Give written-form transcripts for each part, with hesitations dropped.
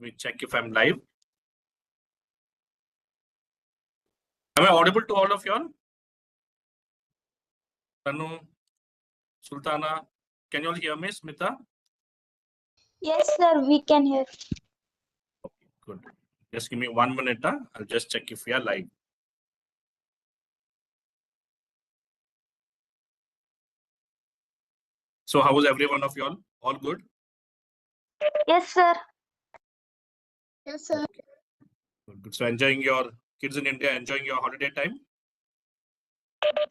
Let me check if I'm live. Am I audible to all of you all? Tanu, Sultana, can you all hear me? Smita? Yes, sir, we can hear. Okay, good. Just give me 1 minute. I'll just check if we are live. So how was every one of you all? All good? Yes, sir. Yes, sir. Good, good. So enjoying your kids in India, enjoying your holiday time?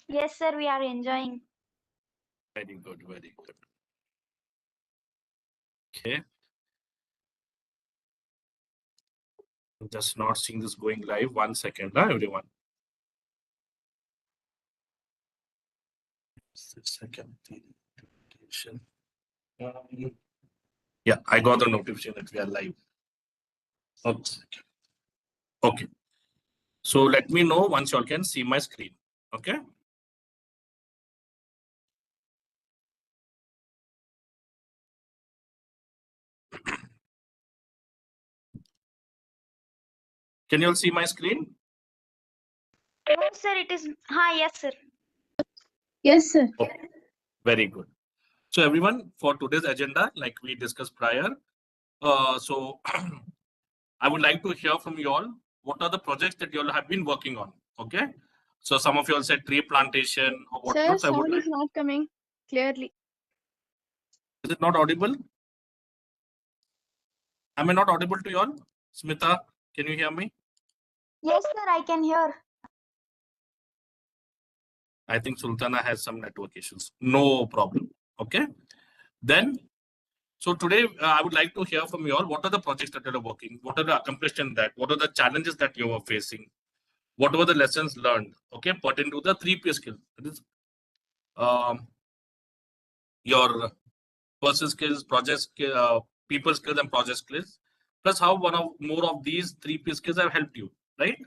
Yes, sir, we are enjoying. Very good, very good. Okay. I'm just not seeing this going live. 1 second, everyone. Second. Yeah, I got the notification that we are live. Okay. So let me know once you all can see my screen. Okay. Can you all see my screen? No, sir, it is. Yes, sir. Yes, sir. Okay. Very good. So everyone, for today's agenda, like we discussed prior, so I would like to hear from you all. What are the projects that you all have been working on? Okay. So some of you all said tree plantation or Sir, whatnot. So I would sound like, is not coming clearly. is it not audible? Am I not audible to you all? Smita, can you hear me? Yes, sir, I can hear. I think Sultana has some network issues. No problem. Okay. Then, so today I would like to hear from you all. What are the projects that you are working? What are the accomplished in that? What are the challenges that you are facing? What were the lessons learned? Okay, pertaining to the 3P skill. That is your person skills, project skill, people skills, and project skills. Plus, how one of more of these 3P skills have helped you, right?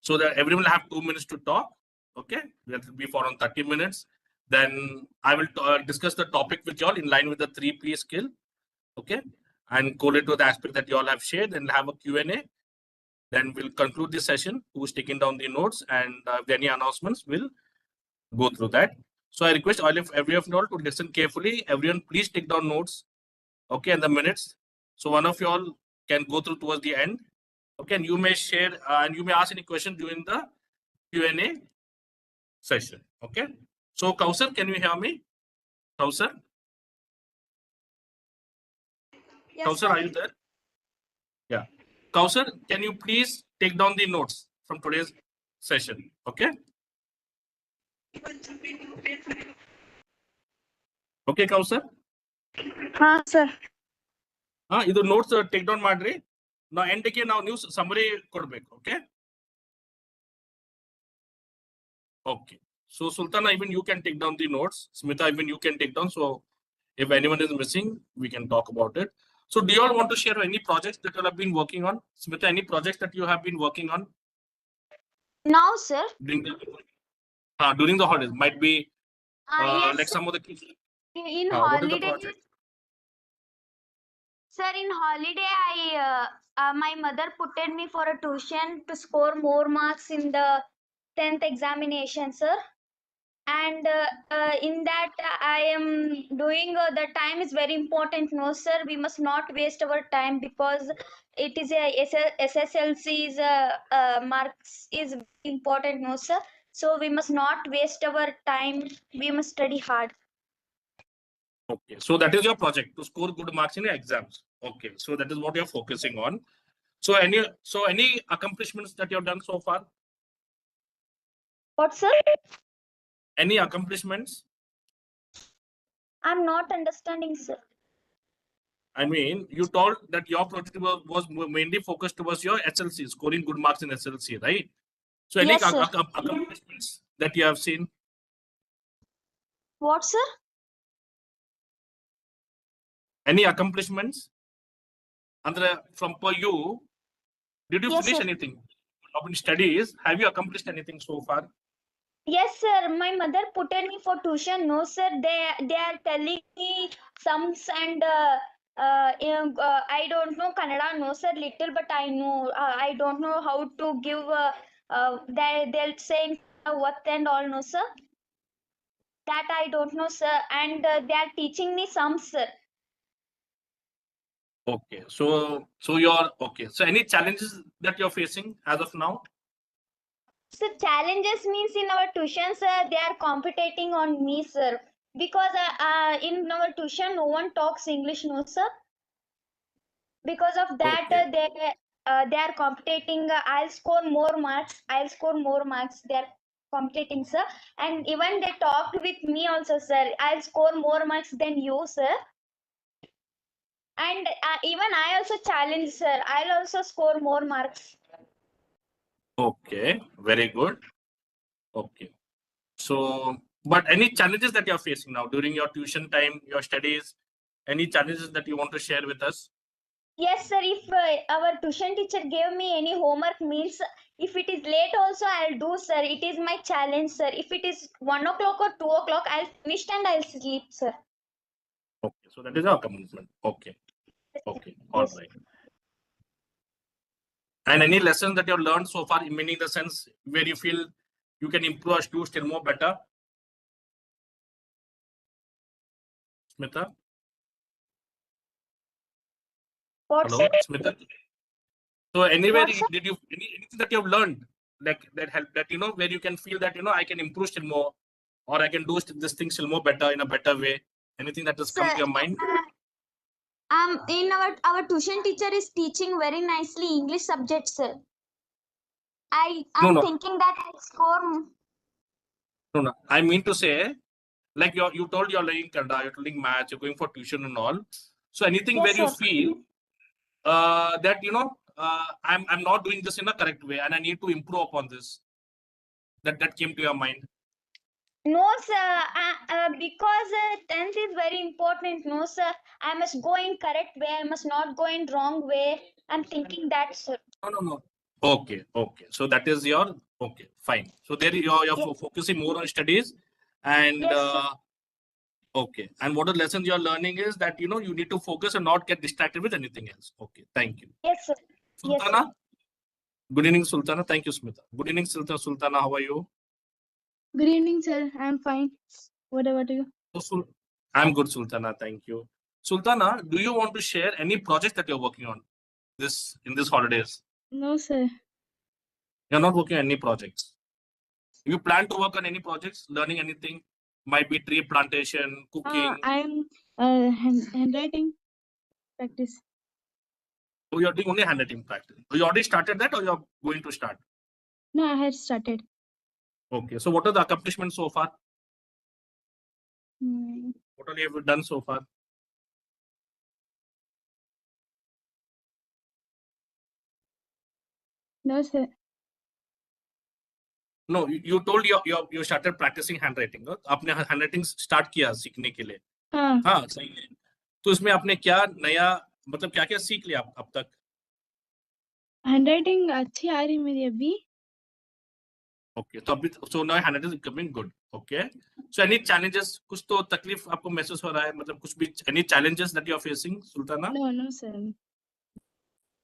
So that everyone will have 2 minutes to talk. Okay, that will be for around 30 minutes. Then I will discuss the topic with you all in line with the 3P skill. Okay, and correlate to the aspect that you all have shared and have a Q&A. Then we'll conclude this session. Who's taking down the notes and if there are any announcements, we'll go through that. So I request all of every of you all to listen carefully. Everyone, please take down notes. Okay, and the minutes. So one of you all can go through towards the end. Okay, and you may share and you may ask any question during the Q&A session. Okay. So Kausar, can you hear me? Kausar? Yes, Kausar, are you there? Yeah. Kausar, can you please take down the notes from today's session? Okay. Okay, Kausar? Sir. Idu notes take down madri. Now end now news summary kodbeku. Okay. Okay. So Sultana, even you can take down the notes. Smita, even you can take down. So if anyone is missing, we can talk about it. So do you all want to share any projects that you all have been working on? Smita, any projects that you have been working on? Now, sir. During the holidays, might be Yes, like sir. some of the kids. In What is the holiday, project? sir, in holiday, my mother put me for a tuition to score more marks in the 10th examination, sir. And in that I am doing the time is very important. No, sir, we must not waste our time because it is a SSLC's marks is important. No, sir. So we must not waste our time. We must study hard. Okay, so that is your project to score good marks in your exams. Okay, so that is what you're focusing on. So any accomplishments that you have done so far? What, sir? Any accomplishments? I'm not understanding, sir. I mean, you told that your project was mainly focused towards your SLC, scoring good marks in SLC, right? So any Yes, sir. accomplishments that you have seen? What, sir? Any accomplishments? Andre, from per you, did you Yes, finish sir. anything? Of studies, have you accomplished anything so far? Yes, sir. My mother put me for tuition. No, sir. They are telling me sums and I don't know Kannada. No, sir. Little, but I know. I don't know how to give. They'll say what and all. No, sir. That I don't know, sir. And they are teaching me sums, sir. Okay. So you're okay. So any challenges that you're facing as of now? So challenges means in our tuition, sir, they are competing on me, sir. Because in our tuition, no one talks English, no, sir. Because of that, Okay. they are competing. I'll score more marks. I'll score more marks. They are competing, sir. And even they talked with me also, sir. I'll score more marks than you, sir. And even I also challenge, sir. I'll also score more marks. Okay. Very good. Okay. So, but any challenges that you're facing now during your tuition time, your studies, any challenges that you want to share with us? Yes, sir. If our tuition teacher gave me any homework means, if it is late also, I'll do, sir. It is my challenge, sir. If it is 1 o'clock or 2 o'clock, I'll finish and I'll sleep, sir. Okay. So that is our commitment. Okay. Okay. All Yes. right. And any lessons that you've learned so far, meaning the sense where you feel you can improve us to still more better? Smita? What, Hello, sir? Smita? So anywhere What, sir? did you anything that you've learned like that help that where you can feel that I can improve still more, or I can do this thing still more better in a better way? Anything that has come Sir, to your mind? in our tuition teacher is teaching very nicely English subject, sir. No, I'm no, thinking that I'll score. no, no. I mean to say, like you told you're learning Kannada, you're learning maths, you're going for tuition and all. So anything Yes, where you sir. feel that I'm not doing this in a correct way and I need to improve upon this. That came to your mind. No, sir. Because 10th is very important. No, sir. I must go in correct way. I must not go in wrong way. I'm thinking that, sir. No, no, no. Okay, okay. So that is your okay, fine. So there you're Yes, focusing more on studies, and yes, sir. okay. And what the lessons you're learning is that you need to focus and not get distracted with anything else. Okay, thank you, Yes, sir. Yes, sir. Sultana. Good evening, Sultana. Thank you, Smita. Good evening, Sultana. How are you? Good evening, sir. I'm fine. What about you? I'm good, Sultana. Thank you, Sultana. Do you want to share any project that you're working on in this holidays? No, sir. You're not working on any projects. You plan to work on any projects, learning anything? Might be tree plantation, cooking. I'm handwriting practice. So you're doing only handwriting practice. You already started that, or you're going to start? No, I had started. Okay. So what are the accomplishments so far? Hmm. What all you have done so far? No, sir. No, you told you started practicing handwriting. No? आपने handwriting start किया सीखने के लिए. हाँ, हाँ, सही है. तो इसमें आपने क्या नया मतलब क्या सीख लिया अब तक? handwriting अच्छी आ रही मेरी अभी. Okay. तो अभी so now handwriting is becoming good. Okay. So any challenges? कुछ तो तकलीफ आपको महसूस हो रहा है? मतलब कुछ भी any challenges that you are facing, Sultana? No, sir.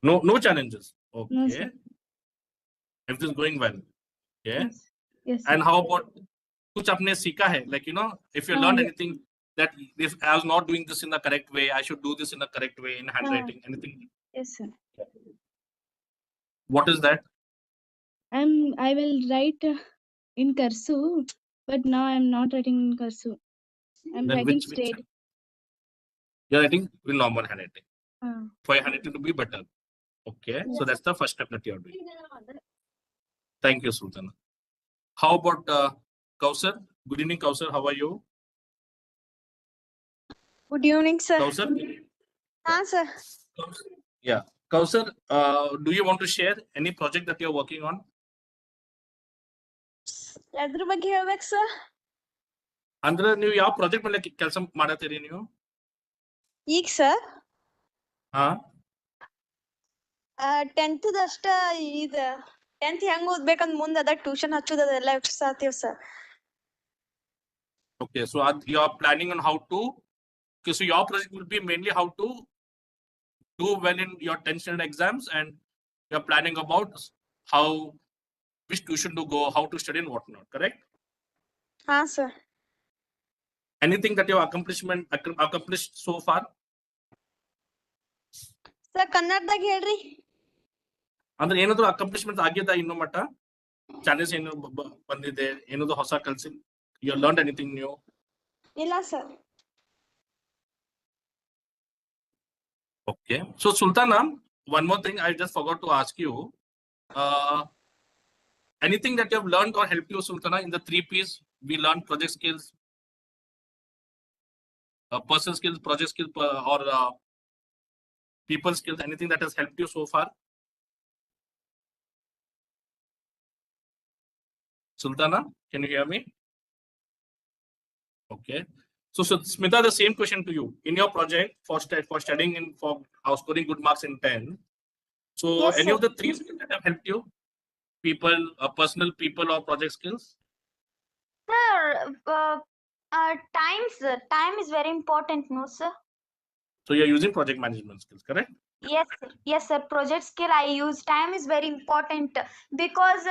No challenges. No, Okay. sir. Everything is going well. Okay. Yes, sir. And how about कुछ आपने सीखा है? Like if you learned anything that if I was not doing this in the correct way, I should do this in the correct way in handwriting. Anything? Yes, sir. What is that? I will write in cursive, but now I'm not writing in cursive. I'm Then writing which straight. you're writing in normal handwriting. Ah. For your handwriting to be better. Okay. So Yes. that's the first step that you're doing. Thank you, Sultana. How about Kausar? Good evening, Kausar. How are you? Good evening, sir. Kausar? Sir. Yeah. Kausar, do you want to share any project that you're working on? ಎದ್ರ ಬಗ್ಗೆ ಹೇಳ್ಬೇಕು sir? ಅಂದ್ರೆ ನೀವು ಯಾವ project ಮೇಲೆ ಕೆಲಸ ಮಾಡತ್ತೀರಿ ನೀವು? ಈಗ ಸರ್ ಹಾ 10th ಅಷ್ಟ ಇದ 10th ಹೆಂಗ್ ಓದ್ಬೇಕಂದ್ ಮುಂದೆ ಅದ ಟ್ಯೂಷನ್ ಹಚ್ಚೋದು ಅದೆಲ್ಲ ಯೋಚಿಸ್ತೀವಿ sir. Okay, so you are planning on how to. Okay, so your project will be mainly how to do well in your 10th standard exams, and you're planning about how which tuition to go, how to study, and whatnot. Correct? ಹಾ sir. Anything that you have accomplished so far? Sir ಕನ್ನಡದಾಗ ಹೇಳ್ರಿ. ಅಂದ್ರೆ ಏನಾದ್ರು accomplishment ಆಗಿದೆ ಇನ್ನೂ ಮಟ್ಟ? Challenge ಏನು ಬಂದಿದೆ? ಏನಾದ್ರು ಹೊಸ ಕಲ್ಸಿ? You learned anything new? ಇಲ್ಲ sir. Okay. So Sultana, one more thing I just forgot to ask you. Anything that you have learned or helped you, Sultana, in the 3 Ps? We learned project skills, person skills, project skills, or people skills. Anything that has helped you so far? Sultana, can you hear me? Okay. So Smita, the same question to you. In your project for studying and for scoring good marks in 10. So Yes, any sir. of the 3 skills that have helped you? People, personal, people, or project skills? Sir, time is very important, no sir? So you're using project management skills, correct? Yes, sir. Yes, sir. Project skill I use. Time is very important because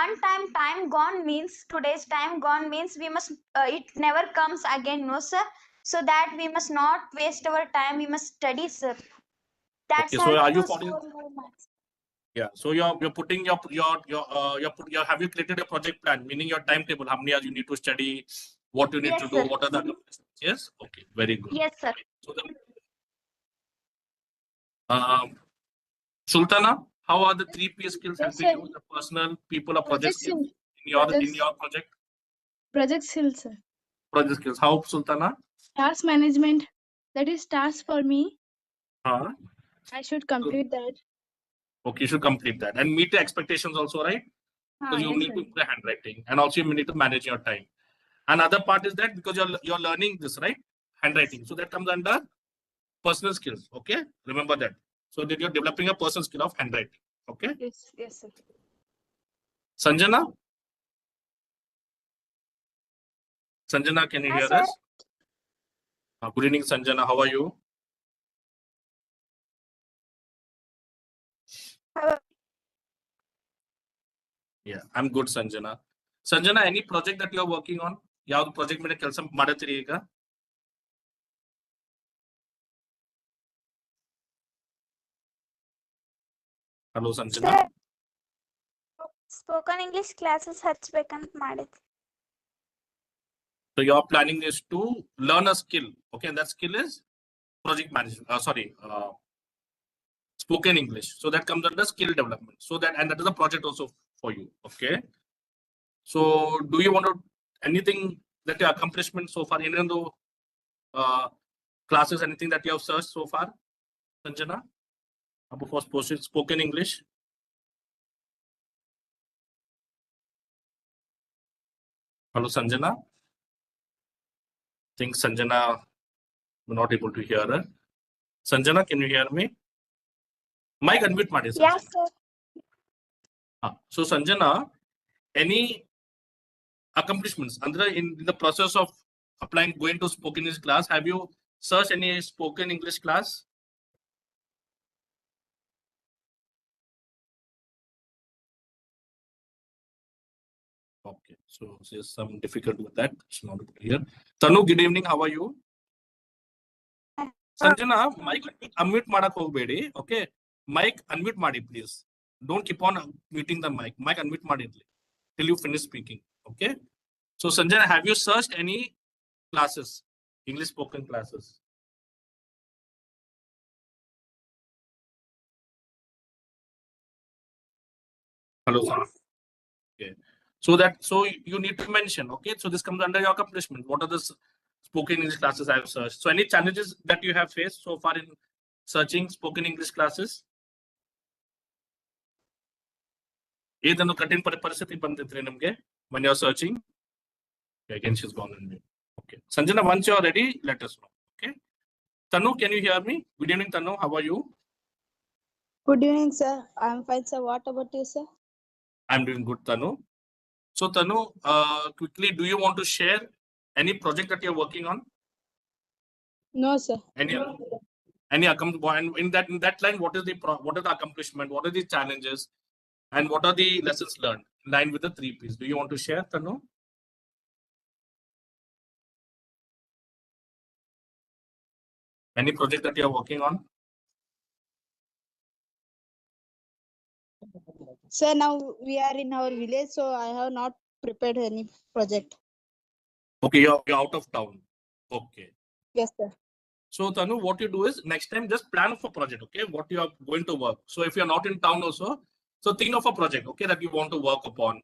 one time gone means today's time gone means we must it never comes again, no sir. So that we must not waste our time. We must study, sir. That's Okay, so help are you to following? score more marks. Yeah. So you're putting have you created a project plan, meaning your timetable? How many hours you need to study? What you need Yes, to do? sir. What are the accomplishments? Yes. Okay. Very good. Yes, sir. So Sultana, how are the 3 P skills Yes, helping sir. you? The personal, people, or project Project skills skill. in your project? Project skills, sir. Project skills. How, Sultana? Task management. That is task for me. I should So, complete that. okay, you should complete that and meet the expectations also, right? Because you Yes, need sir. to improve handwriting, and also you need to manage your time. Another part is that because you're learning this, right? Handwriting. So that comes under personal skills. Okay, remember that. So that you're developing a personal skill of handwriting. Okay. Yes, yes, sir. Sanjana? Sanjana, can you Hi, hear sir. us? Good evening, Sanjana. How are you? Yeah, I'm good, Sanjana. Sanjana, any project that you're working on? ಯಾವ project ಮೇಲೆ ಕೆಲಸ ಮಾಡುತ್ತೀರಿ ಈಗ? Hello, Sanjana. Spoken English classes ಹಚ್ಬೇಕಂತ ಮಾಡಿದ್ವಿ. So your planning is to learn a skill. Okay, and that skill is project management. Spoken English. So that comes under skill development. So that, and that is a project also for you. Okay. So do you want to anything that your accomplishment so far? Any of the classes, anything that you have searched so far, Sanjana? For spoken English. Hello, Sanjana. I think Sanjana, we're not able to hear her. Sanjana, can you hear me? Mic unmute ಮಾಡಿ Sanjana. Yes, sir. So Sanjana, any accomplishments under in the process of applying going to spoken English class? Have you searched any spoken English class? Okay, so there's some difficulty with that. It's not clear. Tanu, good evening. How are you? Sanjana, mic unmute madak hogbedi. Okay, mic unmute madi please. Don't keep on muting the mic. Mic unmute madi till you finish speaking. Okay. So Sanjana, have you searched any classes, English spoken classes? Hello, sir. Okay. So you need to mention. Okay. So this comes under your accomplishment. What are the spoken English classes I have searched? So any challenges that you have faced so far in searching spoken English classes? ಏದನ್ನು ಕಠಿಣ ಪರಿಸ್ಥಿತಿ ಬಂದಿದ್ರಿ ನಿಮಗೆ when you're searching? Okay, again she's gone on mute. Okay. Sanjana, once you're ready, let us know. Okay. Tanu, can you hear me? Good evening, Tanu. How are you? Good evening, sir. I'm fine, sir. What about you, sir? I'm doing good, Tanu. So Tanu, quickly, do you want to share any project that you're working on? No, sir. Any and in that line, what are the accomplishment? What are the challenges? And what are the lessons learned in line with the 3 Ps? Do you want to share, Tanu? Any project that you're working on? Sir, now we are in our village, so I have not prepared any project. Okay, you're out of town. Okay. Yes, sir. So Tanu, what you do is next time just plan for project, okay? What you are going to work. So if you're not in town also, so think of a project, okay, that you want to work upon,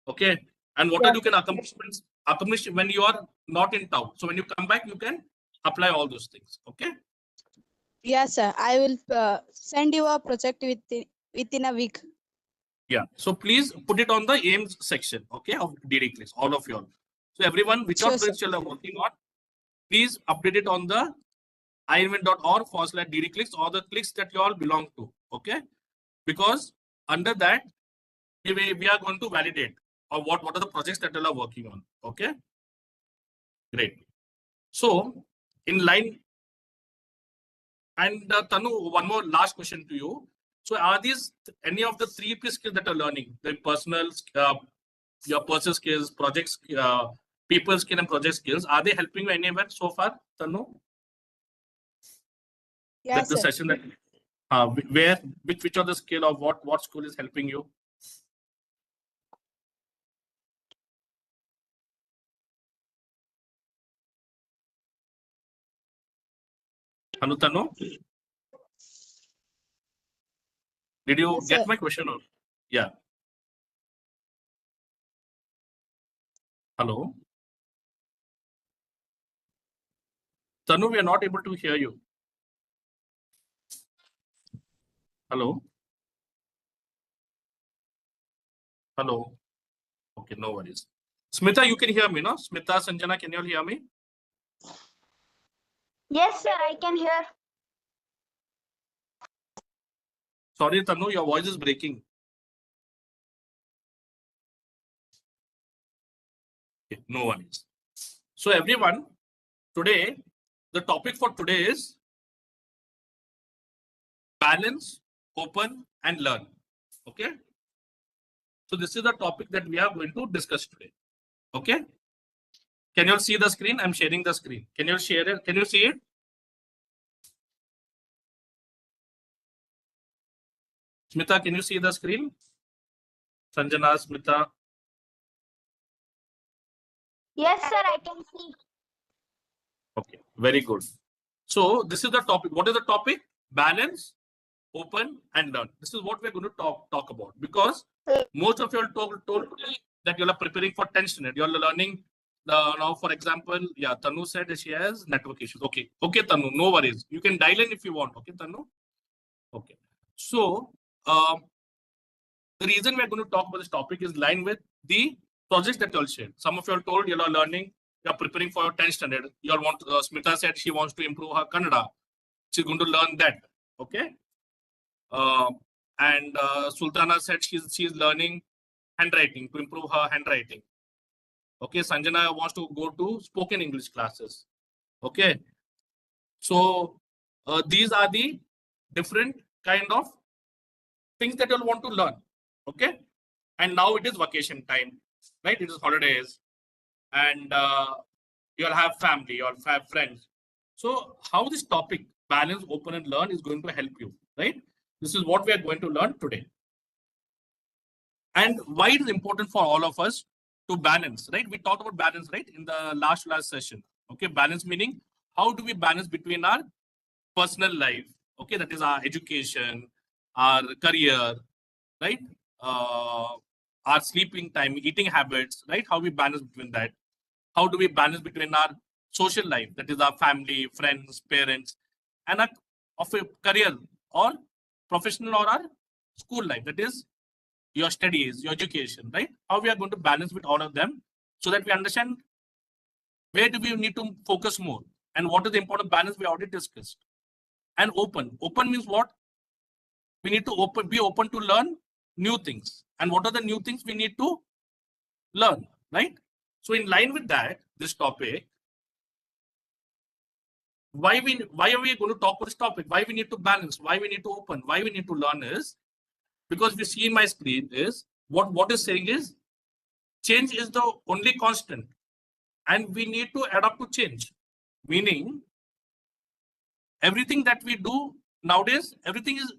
okay? And what Yeah. are you can accomplish when you are not in town. So when you come back, you can apply all those things, okay? Yes, sir. I will send you a project within a week. Yeah. So please put it on the aims section, okay, of DD Clicks, all of you all. So everyone, which Sure, all projects you are working on, please update it on the iINVENT.org/DD Clicks or the clicks that you all belong to, okay? Because under that, we are going to validate or what are the projects that you are working on, okay? Great. So in line, and Tanu, one more last question to you. So are these any of the 3 P skills that you're learning, the personal, your personal skills, projects, people skill and project skills, are they helping you anywhere so far, Tanu? Yes, The sir. session that which of the skill of what school is helping you? Tanu, did you Yes, get sir. my question? Or yeah. Hello. Tanu, we are not able to hear you. Hello. Hello. Okay, no worries. Smita, you can hear me, no? Smita, Sanjana, can you all hear me? Yes, sir, I can hear. Sorry, Tanu, your voice is breaking. Okay, no worries. So everyone, today, the topic for today is balance, open, and learn. Okay. So this is the topic that we are going to discuss today. Okay. Can you all see the screen? I'm sharing the screen. Can you all share it? Can you see it? Smita, can you see the screen? Sanjana, Smita. Yes, sir, I can see. Okay, very good. So this is the topic. What is the topic? Balance, open, and learn. This is what we're going to talk about, because most of you are told that you are preparing for 10th standard. You are learning now, for example, yeah, Tanu said she has network issues. Okay, Tanu, no worries. You can dial in if you want. Okay, Tanu. Okay. So the reason we're going to talk about this topic is line with the projects that you all shared. Some of you are told you are learning, you are preparing for your 10th standard. You all want, Smita said she wants to improve her Kannada. She's going to learn that. Okay. And Sultana said she's learning handwriting to improve her handwriting. Okay. Sanjana wants to go to spoken English classes. Okay. So these are the different kind of things that you'll want to learn. Okay. And now it is vacation time, right? It is holidays, and you'll have family, you'll have friends. So how this topic, balance, open, and learn, is going to help you, right? This is what we are going to learn today. And why it is important for all of us to balance, right? We talked about balance, right, in the last session. Okay, balance meaning how do we balance between our personal life, okay, that is our education, our career, right? Our sleeping time, eating habits, right? How we balance between that. How do we balance between our social life, that is our family, friends, parents, and our of a career or professional or our school life, that is your studies, your education, right? How we are going to balance with all of them so that we understand where do we need to focus more and what is the important balance we already discussed. And open. Open means what? We need to be open to learn new things, and what are the new things we need to learn, right? So in line with that, this topic, why are we going to talk about this topic? Why we need to balance? Why we need to open? Why we need to learn is because we see in my screen is what is saying is change is the only constant, and we need to adapt to change. Meaning, everything that we do nowadays, everything is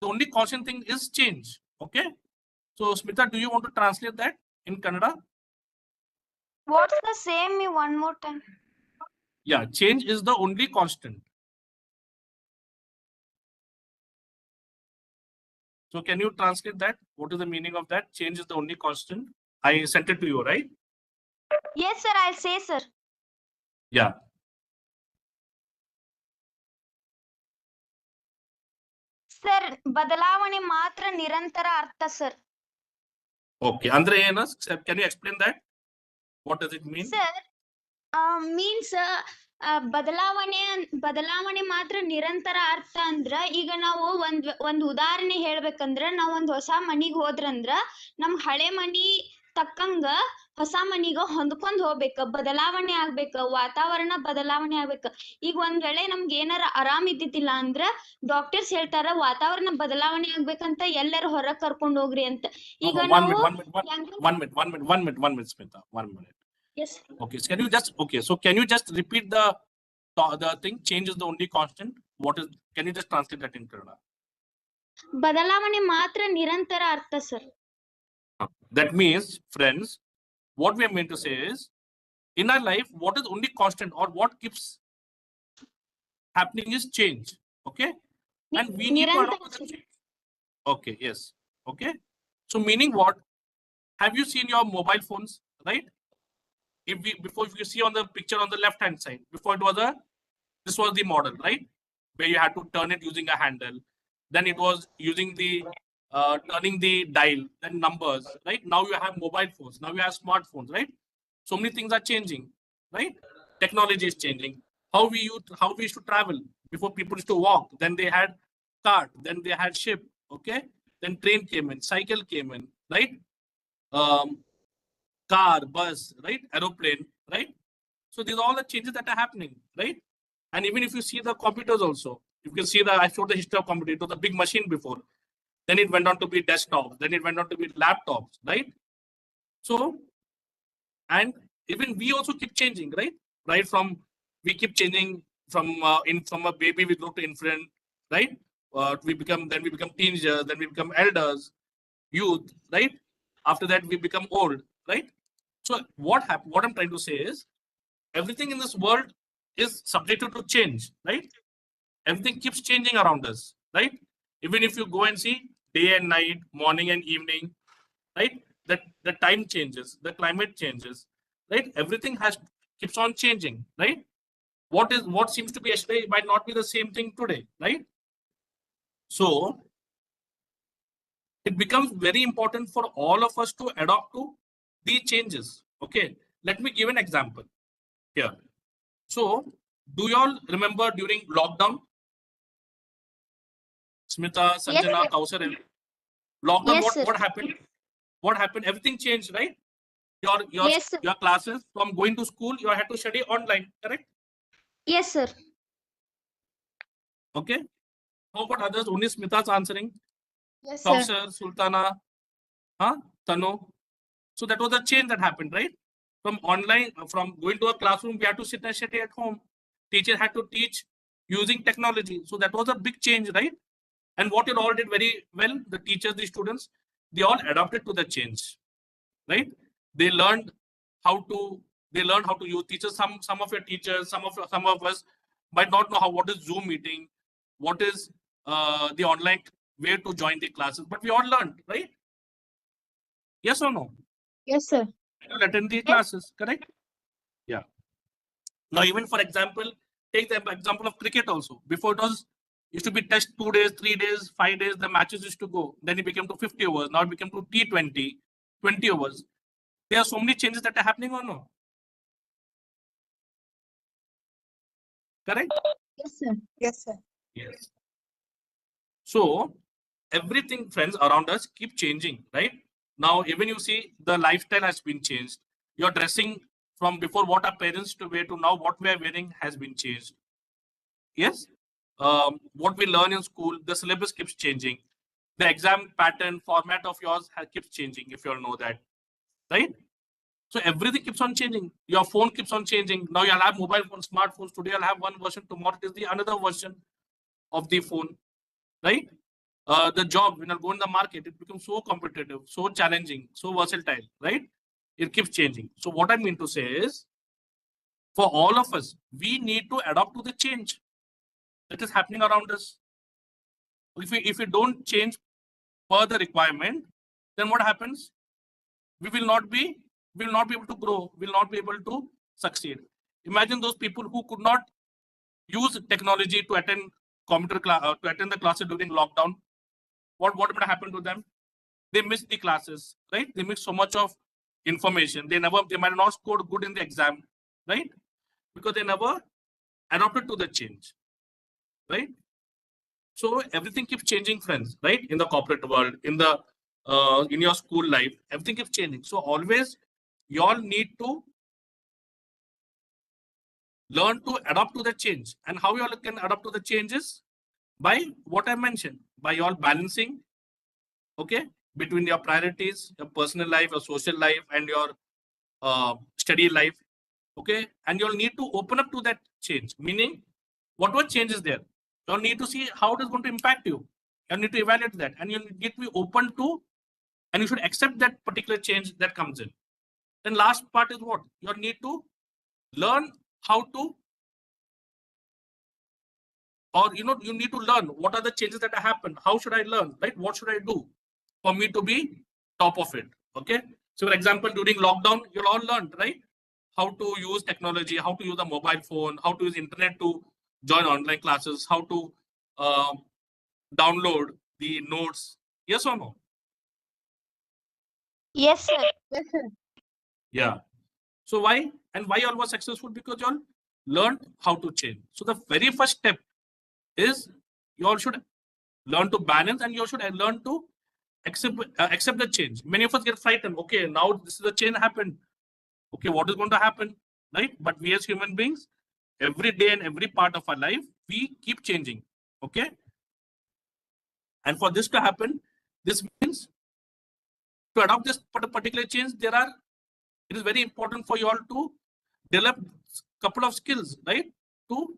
the only constant thing is change. Okay. So Smita, do you want to translate that in Kannada? What's the same? Me one more time. Yeah, change is the only constant. So can you translate that? What is the meaning of that? Change is the only constant. I sent it to you, right? Yes, sir. I'll say, sir. Yeah. Sir, ಬದಲಾವಣೆ ಮಾತ್ರ ನಿರಂತರ ಅರ್ಥ, sir. Okay. Andre, can you explain that? What does it mean? Sir, means ಬದಲಾವಣೆ ಮಾತ್ರ ನಿರಂತರ ಅರ್ಥ ಅಂದ್ರ ಈಗ ನಾವು ಒಂದ್ ಉದಾಹರಣೆ ಹೇಳ್ಬೇಕಂದ್ರ ನಾವ್ ಒಂದ್ ಹೊಸ ಮನಿಗ್ ಹೋದ್ರಂದ್ರ ನಮ್ ಹಳೆ ಮನಿ ತಕ್ಕಂಗ ಹೊಸ ಮನಿಗ ಹೊಂದ್ಕೊಂಡ್ ಹೋಗ್ಬೇಕ, ಬದಲಾವಣೆ ಆಗ್ಬೇಕ, ವಾತಾವರಣ ಬದಲಾವಣೆ ಆಗ್ಬೇಕ. ಈಗ ಒಂದ್ ವೇಳೆ ನಮ್ಗೆ ಏನಾರ ಆರಾಮ್ ಇದ್ದಿದ್ದಿಲ್ಲ ಅಂದ್ರ ಡಾಕ್ಟರ್ಸ್ ಹೇಳ್ತಾರ ವಾತಾವರಣ ಬದಲಾವಣೆ ಆಗ್ಬೇಕಂತ ಎಲ್ಲರ ಹೊರಗ್ ಕರ್ಕೊಂಡ್ ಹೋಗ್ರಿ ಅಂತ. ಈಗ One minute, Smita. 1 minute. Yes. Okay. So can you just repeat the thing? Change is the only constant. Can you just translate that in Kannada? ಬದಲಾವಣೆ ಮಾತ್ರ ನಿರಂತರ ಅರ್ಥ, sir. That means, friends, what we are meant to say is, in our life, what is only constant or what keeps happening is change. Okay. And we need to adapt to the change. Okay. Yes. Okay. So meaning what? Have you seen your mobile phones, right? If you see on the picture on the left hand side, before this was the model, right? Where you had to turn it using a handle. Then it was using the turning the dial, then numbers, right? Now you have mobile phones. Now you have smartphones, right? So many things are changing, right? Technology is changing. How we used to travel. Before people used to walk, then they had cart, then they had ship, okay? Then train came in, cycle came in, right? Car, bus, right? Aeroplane, right? So these are all the changes that are happening, right? And even if you see the computers also, you can see I showed the history of computer. It was a big machine before. Then it went on to be desktops. Then it went on to be laptops, right? So, and even we also keep changing, right? Right from, we keep changing from from a baby we grow to infant, right? We become teenagers, then we become elders, youth, right? After that, we become old, right? So what I'm trying to say is, everything in this world is subjected to change, right? Everything keeps changing around us, right? Even if you go and see day and night, morning and evening, right? That the time changes, the climate changes, right? Everything keeps on changing, right? What seems to be yesterday might not be the same thing today, right? So it becomes very important for all of us to adapt to these changes. Okay, let me give an example here. So, do you all remember during lockdown? Smita, Sanjana, Yes, Kausar, lockdown, Yes, sir. what happened? What happened? Everything changed, right? Yes, sir. Your classes from going to school, you had to study online, correct? Yes, sir. Okay. How about others? Only Smita's answering. Yes, sir. Kausar, Sultana, Tanu. So that was a change that happened, right? From online, from going to a classroom, we had to sit and study at home. Teacher had to teach using technology. So that was a big change, right? And what it all did very well, the teachers, the students, they all adapted to the change, right? They learned how to use teachers. Some of your teachers, some of us might not know what is Zoom meeting, what is the online, where to join the classes, but we all learned, right? Yes or no? Yes, sir. You'll attend the classes, correct? Yeah. Now, even for example, take the example of cricket also. Before it used to be test 2 days, 3 days, 5 days, the matches used to go. Then it became to 50 overs. Now it became to T20, 20 overs. There are so many changes that are happening or no? Correct? Yes, sir. Yes, sir. Yes. So, everything, friends, around us keep changing, right? Now, even you see the lifestyle has been changed. Your dressing from before what our parents to wear to now what we are wearing has been changed. Yes. What we learn in school, the syllabus keeps changing. The exam pattern, format of yours keeps changing, if you all know that, right? So everything keeps on changing. Your phone keeps on changing. Now you'll have mobile phones, smartphones. Today you'll have one version, tomorrow it is the another version of the phone, right? The job, when you go in the market, it becomes so competitive, so challenging, so versatile, right? It keeps changing. So what I mean to say is, for all of us, we need to adapt to the change that is happening around us. If we don't change per the requirement, then what happens? We will not be able to grow, will not be able to succeed. Imagine those people who could not use technology to attend computer class, to attend the classes during lockdown. What would happen to them? They missed the classes, right? They missed so much of information. They might not scored good in the exam, right? Because they never adapted to the change, right? So everything keeps changing, friends, right? In the corporate world, in your school life, everything keeps changing. So always you all need to learn to adapt to the change. And how you all can adapt to the changes? By what I mentioned, by you all balancing, okay, between your priorities, your personal life, your social life, and your study life, okay? And you'll need to open up to that change, meaning whatever change is there, you'll need to see how it is going to impact you. You need to evaluate that, and you need to be open to, and you should accept that particular change that comes in. Then last part is what? You need to learn how to, or you need to learn what are the changes that happen. How should I learn, right? What should I do for me to be top of it? Okay. So for example, during lockdown, you'll all learned, right? How to use technology, how to use a mobile phone, how to use internet to join online classes, how to download the notes. Yes or no? Yes, sir. Yes, sir. Yeah. So why? And why all was successful? Because you all learned how to change. So the very first step is you all should learn to balance, and you all should learn to accept the change. Many of us get frightened. Okay, now this is the change happened. Okay, what is going to happen, right? But we as human beings, every day and every part of our life, we keep changing. Okay. And for this to happen, this means to adopt this particular change, it is very important for you all to develop a couple of skills, right? To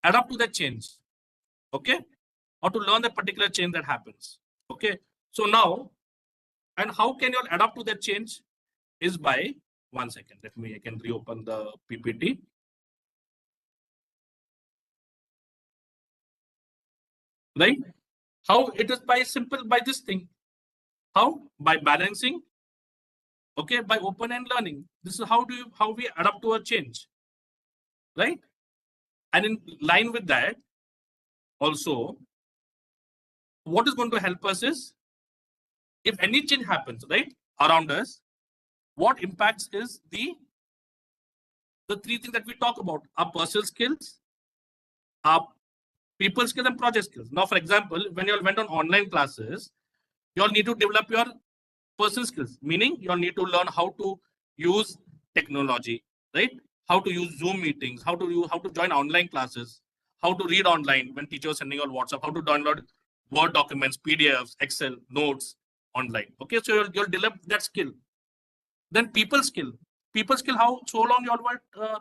adapt to that change. Okay. Or to learn the particular change that happens. Okay. So now, and how can you all adapt to that change is by, one second, I can reopen the PPT. Right? How it is by this thing. How? By balancing. Okay, by open and learning. This is how we adapt to a change. Right? And in line with that, also, what is going to help us is, if any change happens, right, around us, what impacts is the three things that we talk about: our personal skills, our people skills, and project skills. Now, for example, when you all went on online classes, you all need to develop your personal skills, meaning you all need to learn how to use technology, right? How to use Zoom meetings, how to join online classes, how to read online when teachers are sending on WhatsApp, how to download Word documents, PDFs, Excel, notes online. Okay, so you'll develop that skill. Then people skill. How so long you all were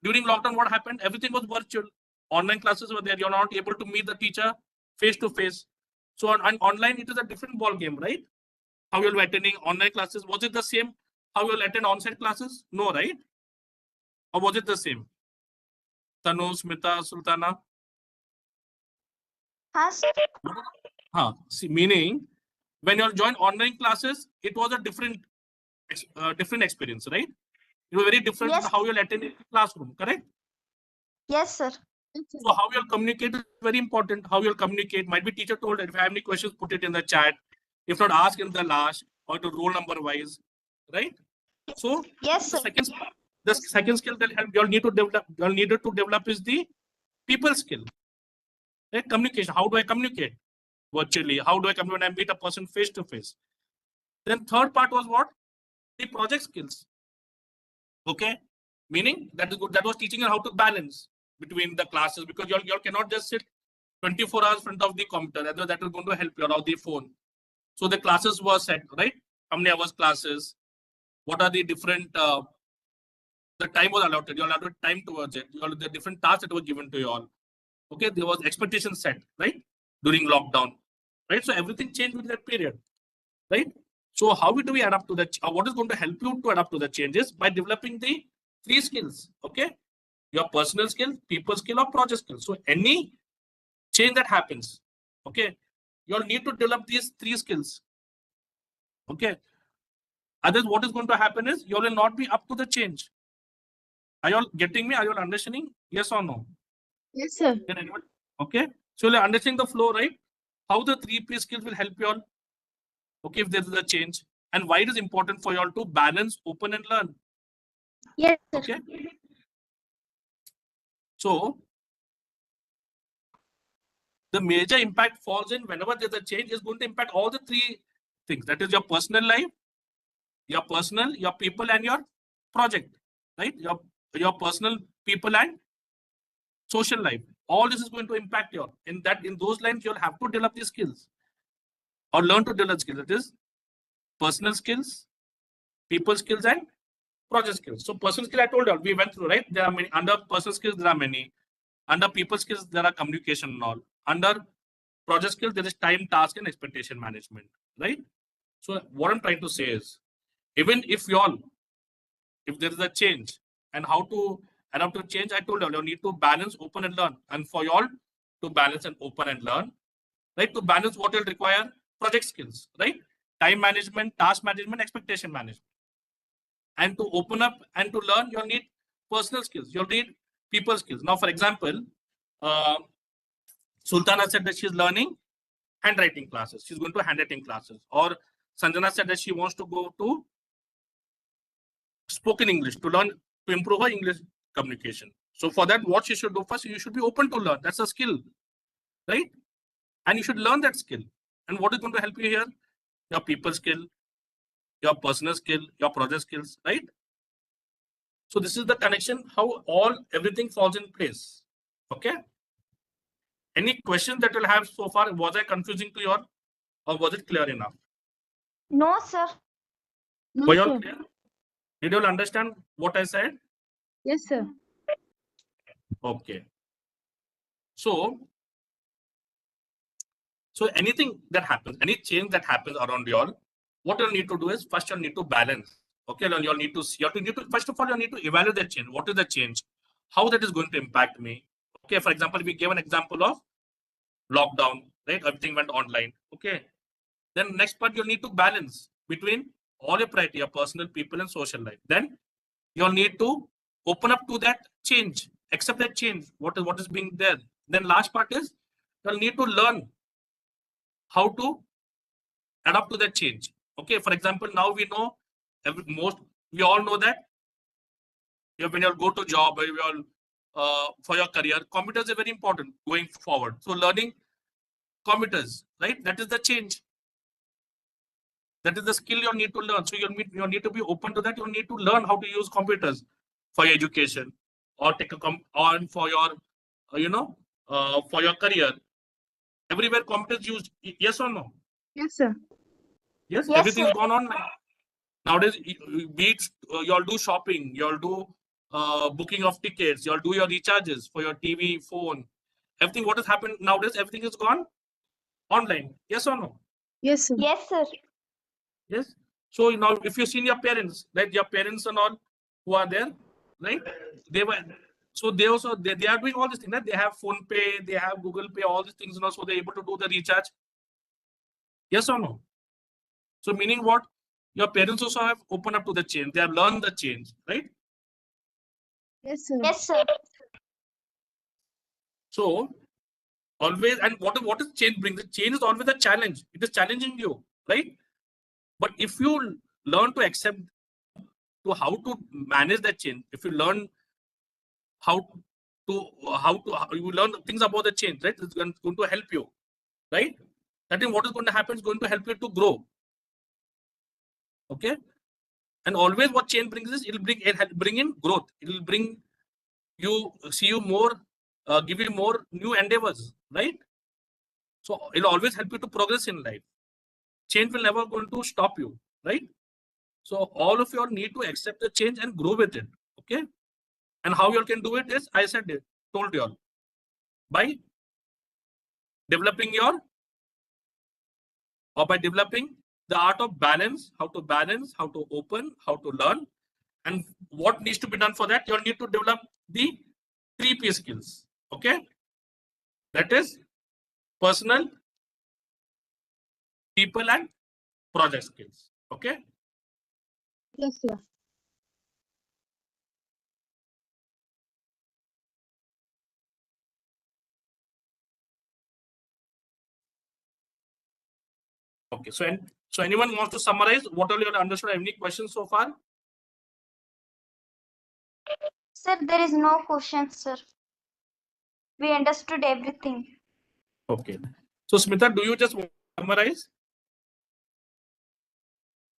during lockdown? What happened? Everything was virtual. Online classes were there. You're not able to meet the teacher face to face. So on online, it is a different ball game, right? How you'll be attending online classes? Was it the same? How you'll attend on-site classes? No, right? Or was it the same? Tanu, Smita, Sultana. Sir. See, meaning when you'll join online classes, it was a different experience, right? It was very different Yes. than how you'll attend in the classroom, correct? Yes, sir. So how you'll communicate is very important. How you'll communicate. Might be teacher told that if you have any questions, put it in the chat. If not, ask in the last or to roll number wise, right? So Yes, sir. the second skill that you'll needed to develop is the people skill. Right? Communication. How do I communicate? virtually? How do I communicate when I meet a person face to face? Then third part was what? The project skills. Okay, meaning that is good. That was teaching you how to balance between the classes, because you all cannot just sit 24 hours in front of the computer. That is going to help you, or the phone. So the classes were set, right? How many hours classes? What are the different? The time was allotted. You all allotted time towards it. You all the different tasks that were given to you all. Okay, there was expectation set, right? During lockdown, right? So everything changed with that period, right? So how do we adapt to that? What is going to help you to adapt to the changes? By developing the 3 skills, okay? Your personal skill, people skill, or project skill. So any change that happens, okay, you'll need to develop these 3 skills, okay? Otherwise, what is going to happen is you will not be up to the change. Are you all getting me? Are you all understanding? Yes or no? Yes, sir. Okay, so you're understanding the flow, right? How the 3P skills will help you all, okay, if there is a change, and why it is important for you all to balance, open, and learn. Yes, sir. Okay, so the major impact falls in whenever there's a change is going to impact all the 3 things. That is your personal life, your personal, your people, and your project, right? Your personal, people, and social life. All this is going to impact you. In those lines, you'll have to develop these skills or learn to develop skills. That is personal skills, people skills, and project skills. So personal skill, I told you, we went through, right? There are many. Under personal skills, there are many. Under people skills, there are communication and all. Under project skills, there is time, task, and expectation management, right? So what I'm trying to say is, even if there is a change and how to adapt to change, I told you need to balance, open, and learn. And for you all to balance and open and learn, right? To balance, what will require project skills, right? Time management, task management, expectation management. And to open up and to learn, you'll need personal skills. You'll need people skills. Now, for example, Sultana said that she's learning handwriting classes. She's going to handwriting classes. Or Sanjana said that she wants to go to spoken English to learn, to improve her English communication. So for that, what she should do first, you should be open to learn. That's a skill, right? And you should learn that skill. And what is going to help you here? Your people skill, your personal skill, your project skills, right? So this is the connection, how everything falls in place. Okay. Any questions that you'll have so far? Was I confusing to you all, or was it clear enough? No, sir. No, Were you all sir. clear? Did you all understand what I said? Yes, sir. Okay. So anything that happens, any change that happens around you all, what you'll need to do is first you'll need to balance. Okay, then you'll need to see, first of all, you need to evaluate the change. What is the change? How that is going to impact me? Okay, for example, we gave an example of lockdown, right? Everything went online. Okay. Then next part, you'll need to balance between all your priority, your personal, people, and social life. Then you'll need to open up to that change, accept that change, what is being there. Then last part is you'll need to learn how to adapt to that change. Okay, for example, now we know, we all know that when you go to job, for your career, computers are very important going forward. So learning computers, right? That is the change. That is the skill you need to learn. So you need to be open to that. You need to learn how to use computers for your education, or on for your, for your career. Everywhere computers used. Yes or no? Yes, sir. Yes, Yes, everything's sir. gone on nowadays. Be it you'll do shopping, you'll do booking of tickets, you'll do your recharges for your TV, phone. Everything what has happened nowadays, everything is gone online. Yes or no? Yes, sir. Yes, sir. Yes. So now, if you've seen your parents, right, your parents and all who are there, right? They also they are doing all these things. Right? They have Phone Pay, they have Google Pay, all these things, so they're able to do the recharge. Yes or no? So meaning what? Your parents also have opened up to the change. They have learned the change, right? Yes, sir. Yes, sir. So always, and what is change brings? The change is always a challenge. It is challenging you, right? But if you learn to accept to how to manage that change, if you learn how you learn things about the change, right? It's going to help you, right? that is what is going to happen is going to help you to grow. Okay. And always what change brings is it'll bring in growth. It'll bring you, see you more, give you more new endeavors, right? So it'll always help you to progress in life. Change will never going to stop you, right? So all of you all need to accept the change and grow with it. Okay. And how you all can do it is, I said it, told you all, by developing your, or by developing the art of balance, how to open, how to learn. And what needs to be done for that? You all need to develop the 3P skills. Okay. That is personal, people, and project skills. Okay. Yes, sir. Okay. So anyone wants to summarize what all you have understood? Any questions so far? Sir, there is no question, sir. We understood everything. Okay. So Smita, do you just want to summarize?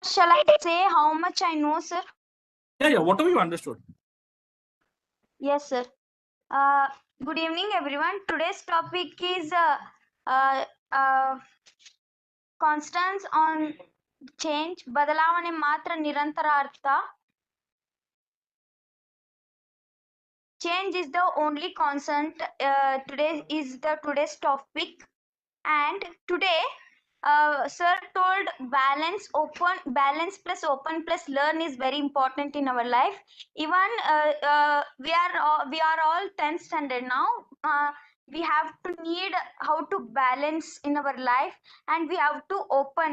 Shall I say how much I know, sir? Yeah. Whatever you understood. Yes, sir. Good evening, everyone. Today's topic is constants on change. ಬದಲಾವಣೆ ಮಾತ್ರ ನಿರಂತರಾರ್ಥ. Change is the only constant. Today is today's topic, and today sir told balance plus open plus learn is very important in our life. Even we are all 10th standard now. We have to need how to balance in our life, and we have to open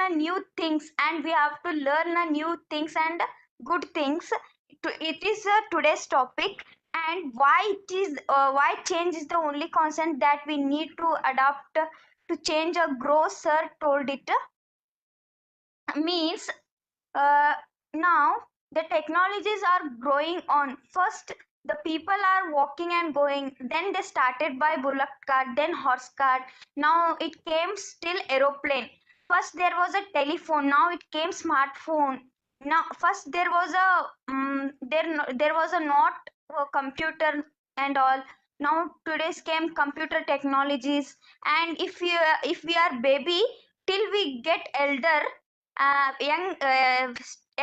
a new things, and we have to learn a new things and good things. It is today's topic, and why change is the only constant that we need to adapt to change or grow. Sir told it means now the technologies are growing on. First the people are walking and going, then they started by bullock cart, then horse cart, now it came still aeroplane. First there was a telephone, now it came smartphone. Now first there was there was a not computer and all. Now today's came computer technologies. And if we are baby till we get elder, young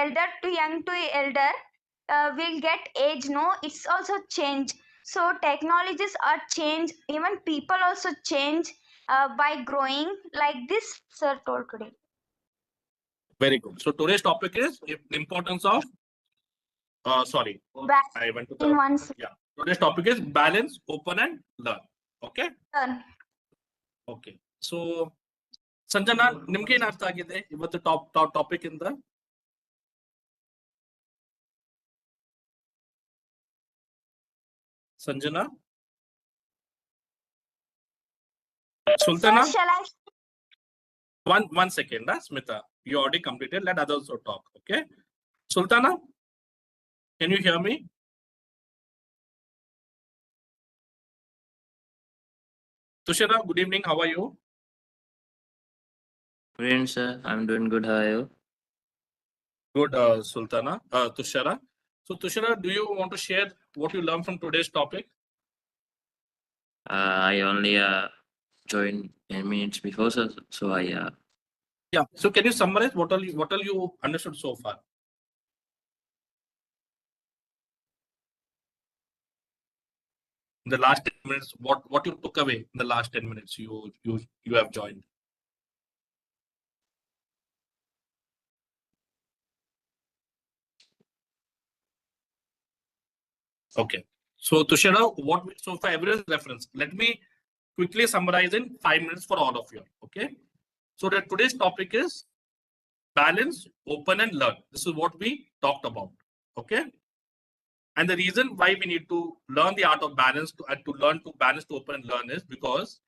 elder to young to elder, will get age. No, it's also change. So technologies are change, even people also change by growing, like this sir told today. Very good. So today's topic is the importance of, sorry, I went to In one yeah. Today's topic is balance, open, and learn. Okay. turn. Okay. So Sanjana, ನಿಮ್ಗೆ ಏನು ಅರ್ಥ ಆಗಿದೆ ಇವತ್ತು topic ಇಂದ? Sanjana? Sultana? Sir, shall I? One second, Smita. You already completed. Let others also talk. Okay. Sultana, can you hear me? Tushara, good evening. How are you? Good evening, sir. I'm doing good. How are you? Good, Sultana. Tushara. So Tushara, do you want to share what you learned from today's topic? I only joined 10 minutes before, sir. So I Yeah. So can you summarize what all you understood so far? In the last 10 minutes, what you took away in the last 10 minutes you have joined? Okay. So Tushara, so for everyone's reference, let me quickly summarize in 5 minutes for all of you. Okay. So that today's topic is balance, open, and learn. This is what we talked about. Okay. And the reason why we need to learn the art of balance to learn to balance, to open, and learn is because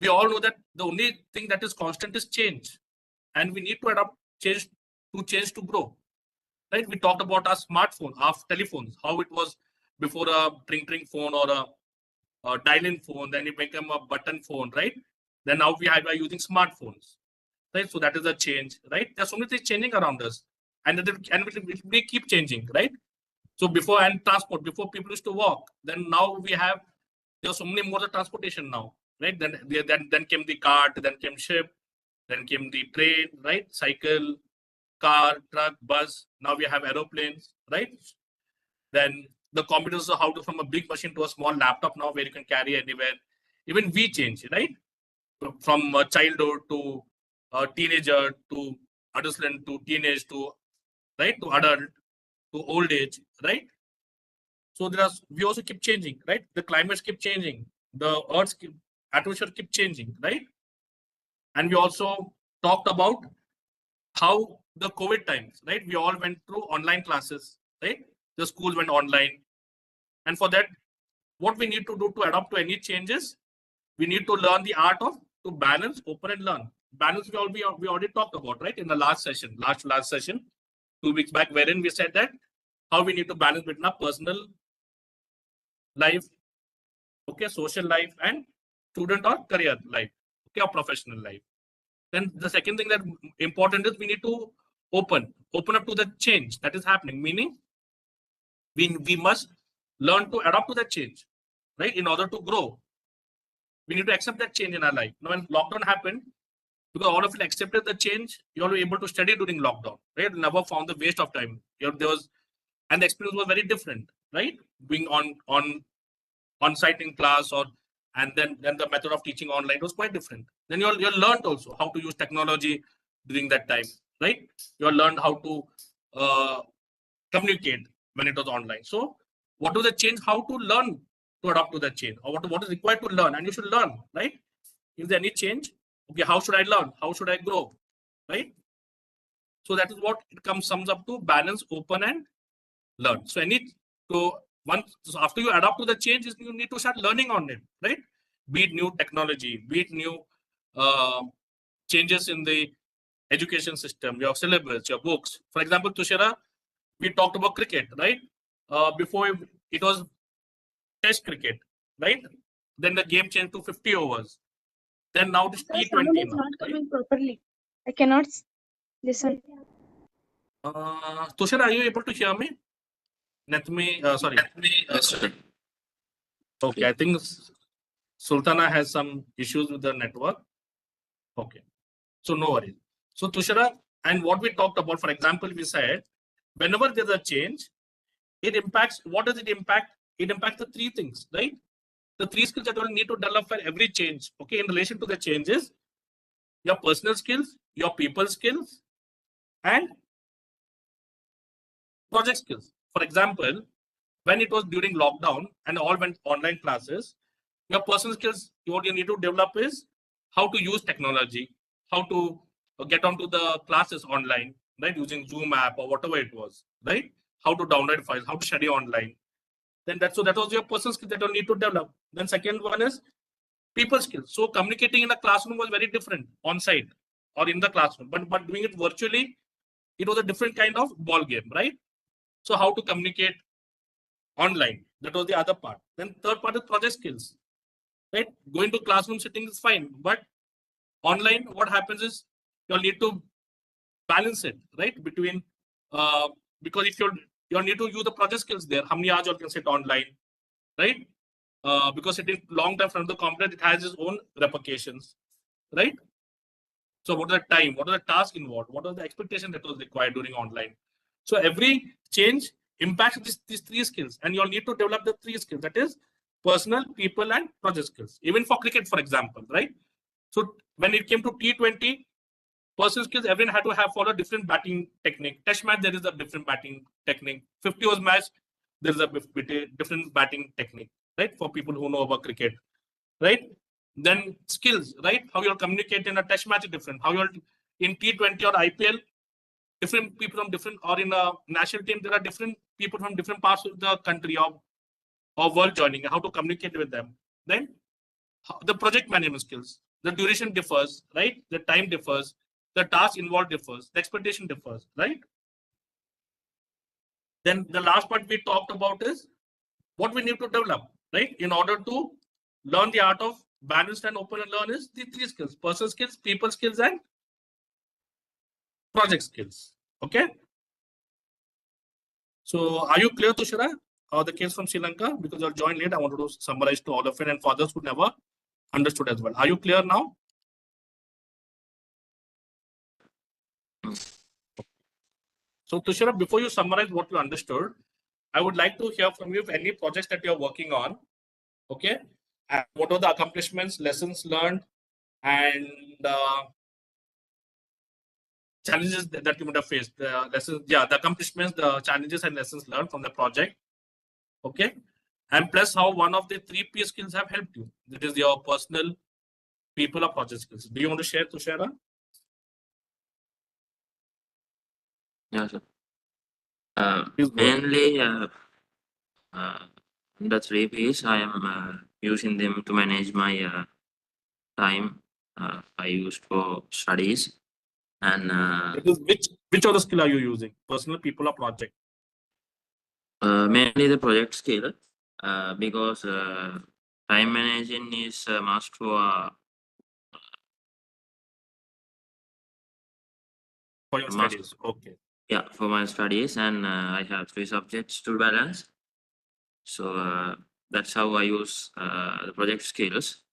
we all know that the only thing that is constant is change, and we need to adapt change to grow. Right? We talked about our smartphone, our telephones, how it was before a tring phone or dial-in phone, then it became a button phone, right? Then now we are using smartphones, right? So that is a change, right? There's so many things changing around us, and we keep changing, right? So before, and transport, before people used to walk, then now there's so many modes of transportation now, right? Then came the cart, then came ship, then came the train, right? Cycle, car, truck, bus. Now we have aeroplanes, right? Then the computers are how to from a big machine to a small laptop now where you can carry anywhere. Even we change, right? From a childhood to a teenager to adolescent to teenage to right to adult to old age, right? So we also keep changing, right? The climates keep changing, the Earth's atmosphere keep changing, right? And we also talked about how the COVID times, right? We all went through online classes, right? The schools went online, and for that, what we need to do to adapt to any changes, we need to learn the art of to balance, open, and learn. Balance we already talked about, right? In the last session, last session, 2 weeks back, wherein we said that how we need to balance between our personal life, okay, social life, and student or career life, okay, or professional life. Then the second thing that important is we need to open up to the change that is happening. Meaning, we must learn to adapt to that change, right? In order to grow, we need to accept that change in our life. Now, when lockdown happened, because all of you accepted the change, you all were able to study during lockdown, right? You never found the waste of time. And the experience was very different, right? Being on-site in class, and then the method of teaching online was quite different. Then you learned also how to use technology during that time, right? You all learned how to communicate when it was online. So what was the change? How to learn to adapt to that change, or what is required to learn, and you should learn, right? If there any change, okay, how should I learn? How should I grow, right? So that is what it sums up to: balance, open, and learn. So after you adapt to the changes, you need to start learning on it, right? Be it new technology, be it new changes in the education system, your syllabus, your books. For example, Tushara, we talked about cricket, right? Before it was test cricket, right? Then the game changed to 50 overs. Then now it's Sir, T20 sound is now, not right? coming properly. I cannot listen. Tushara, are you able to hear me? Let me, sorry. Yes, sir. Okay, I think Sultana has some issues with the network. Okay, so no worries. So Tushara, and what we talked about, for example, we said, whenever there's a change, it impacts, what does it impact? It impacts the three things, right? The three skills that you need to develop for every change, okay, in relation to the changes: your personal skills, your people skills, and project skills. For example, when it was during lockdown and all went online classes, your personal skills, what you need to develop is how to use technology, how to get onto the classes online, right? Using Zoom app or whatever it was, right? How to download files, how to study online. Then that was your personal skill that you need to develop. Then second one is people skills. So communicating in a classroom was very different on site or in the classroom, but doing it virtually, it was a different kind of ball game, right? So how to communicate online, that was the other part. Then third part is project skills, right? Going to classroom sitting is fine, but online, what happens is you'll need to balance it, right? Between because if you'll need to use the project skills there, how many hours you can sit online, right? Because sitting long time from the computer, it has its own repercussions, right? So what is the time? What are the tasks involved? What are the expectation that was required during online? So every change impacts these three skills, and you'll need to develop the three skills. That is personal, people, and project skills. Even for cricket, for example, right? So when it came to T20, personal skills, everyone had to follow different batting technique. Test match, there is a different batting technique. 50 overs match, there is a different batting technique, right? For people who know about cricket, right? Then skills, right? How you'll communicate in a test match is different. How you'll in T20 or IPL, different people from different, or in a national team, there are different people from different parts of the country or world joining, how to communicate with them. Then the project management skills, the duration differs, right? The time differs, the task involved differs, the expectation differs, right? Then the last part we talked about is what we need to develop, right? In order to learn the art of balanced and open and learn is the three skills: person skills, people skills, and project skills. Okay. So are you clear, Tushara? Or the case from Sri Lanka? Because you're joined late, I wanted to summarize to all of it and for others who never understood as well. Are you clear now? So Tushara, before you summarize what you understood, I would like to hear from you if any projects that you're working on. Okay. And what are the accomplishments, lessons learned, and challenges that you might have faced? The lessons, yeah, the accomplishments, the challenges and lessons learned from the project. Okay. And plus how one of the 3P skills have helped you. That is your personal, people, or project skills. Do you want to share, Tushara? Yeah, sir. Please go ahead. Mainly, the 3Ps, I am using them to manage my time I used for studies. And It is which other skill are you using? Personal, people, or project? mainly the project skill, because time managing is a must for your must, studies. Okay. yeah, for my studies, and I have 3 subjects to balance. So that's how I use the project skills.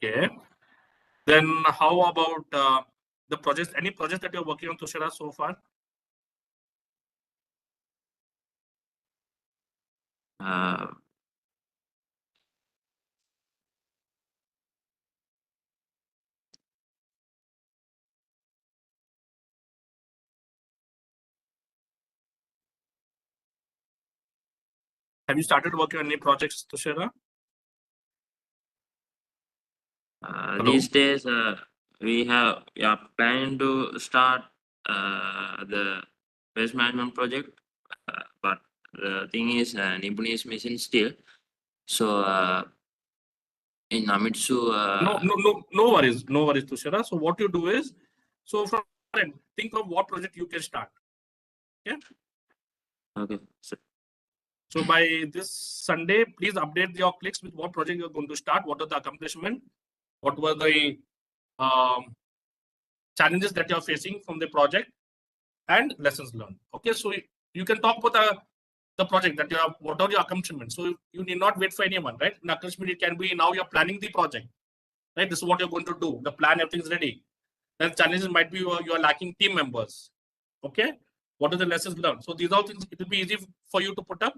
Okay. Then how about the projects? Any projects that you're working on, Tushara, so far? Uh, Have you started working on any projects, Tushara? these days, we are planning to start the waste management project, but the thing is, Nibuni is missing still. So in Amitsu, No worries, Tushara. So what you do is, so from think of what project you can start. Okay. okay. So by this Sunday, please update your clicks with what project you're going to start. What are the accomplishments? What were the challenges that you're facing from the project and lessons learned. Okay, so you can talk about the project that you have, what are your accomplishments. So you need not wait for anyone, right? An accomplishment, it can be now you're planning the project, right? This is what you're going to do. The plan, everything's ready. Then challenges might be you are lacking team members. Okay, what are the lessons learned? So these are things, it will be easy for you to put up.